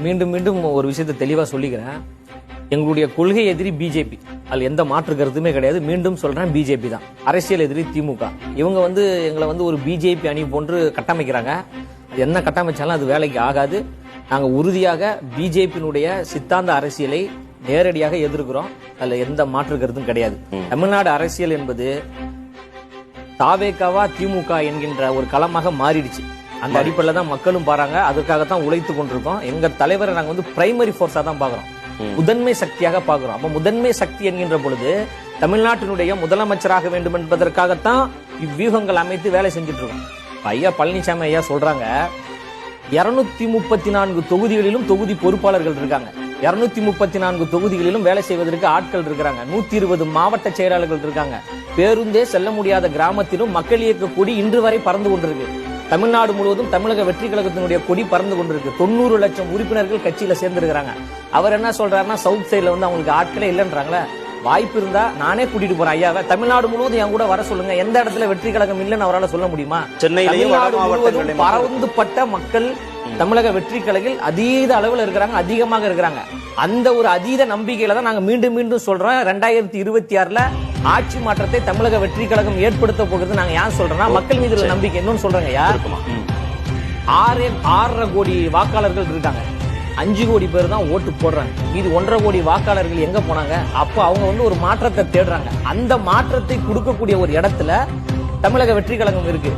மீண்டும் மீண்டும் ஒரு விஷயத்தை தெளிவா சொல்லிக்கிறேன். எங்களுடைய கொள்கை எதிரி பிஜேபி, அதுல எந்த மாற்று கருத்துமே கிடையாது. மீண்டும் சொல்றேன், பிஜேபி தான் அரசியல் எதிரி. திமுக இவங்க எங்களை ஒரு பிஜேபி அணி போன்று கட்டமைக்கிறாங்க. என்ன கட்டமைச்சாலும் அது வேலைக்கு ஆகாது. நாங்க உறுதியாக பிஜேபியினுடைய சித்தாந்த அரசியலை நேரடியாக எதிர்க்கிறோம். அதுல எந்த மாற்று கருத்தும் கிடையாது. தமிழ்நாடு அரசியல் என்பது தாவேகாவா திமுக என்கின்ற ஒரு களமாக மாறிடுச்சு. அந்த அடிப்படையில தான் மக்களும் பாருங்க. அதற்காகத்தான் உழைத்து கொண்டிருக்கோம். எங்க தலைவரை நாங்க பிரைமரி போர்ஸா தான் பாக்குறோம், முதன்மை சக்தியாக பாக்குறோம். அப்ப முதன்மை சக்தி என்கின்ற பொழுது தமிழ்நாட்டினுடைய முதலமைச்சராக வேண்டும் என்பதற்காகத்தான் இவ்வியூகங்கள் அமைத்து வேலை செஞ்சுட்டு இருக்கோம். ஐயா பழனிசாமி ஐயா சொல்றாங்க, 234 தொகுதிகளிலும் தொகுதி பொறுப்பாளர்கள் இருக்காங்க. 234 தொகுதிகளிலும் வேலை செய்வதற்கு ஆட்கள் இருக்கிறாங்க. 120 மாவட்ட செயலாளர்கள் இருக்காங்க. பேருந்தே செல்ல முடியாத கிராமத்திலும் மக்கள் இயக்க கொடி இன்று வரை பறந்து கொண்டிருக்கு. தமிழ்நாடு முழுவதும் தமிழக வெற்றி கழகத்தினுடைய கொடி பறந்து கொண்டிருக்கு. 90 லட்சம் உறுப்பினர்கள் கட்சியில சேர்ந்திருக்கிறாங்க. அவர் என்ன சொல்றாருன்னா, சவுத் சைட்ல அவங்களுக்கு ஆட்களே இல்லைன்றாங்களே. வாய்ப்பு இருந்தா நானே கூட்டிட்டு போறேன் ஐயாவை. தமிழ்நாடு முழுவதும் என் கூட வர சொல்லுங்க. எந்த இடத்துல வெற்றி கழகம் இல்லைன்னு அவரால் சொல்ல முடியுமா? தமிழ்நாடு முழுவதும் பரந்துபட்ட மக்கள் தமிழக வெற்றி கழகில் அதீத அளவில் இருக்கிறாங்க, அதிகமாக இருக்கிறாங்க. அந்த ஒரு அதீத நம்பிக்கையில தான் நாங்க மீண்டும் மீண்டும் சொல்றோம், 2026ல ஆட்சி மாற்றத்தை தமிழக வெற்றி கழகம் ஏற்படுத்த போகிறது. நாங்க ஏன் சொல்றோம்னா, மக்கள் மீது உள்ள நம்பிக்கை. இன்னொன்னு சொல்றேங்க, 6.5 கோடி வாக்காளர்கள் இருக்காங்க. 5 கோடி பேர் தான் ஓட்டு போடுறாங்க. இது 1.5 கோடி வாக்காளர்கள் எங்க போனாங்க? அப்ப அவங்க ஒரு மாற்றத்தை தேடுறாங்க. அந்த மாற்றத்தை கொடுக்கக்கூடிய ஒரு இடத்துல தமிழக வெற்றி கழகம் இருக்கு.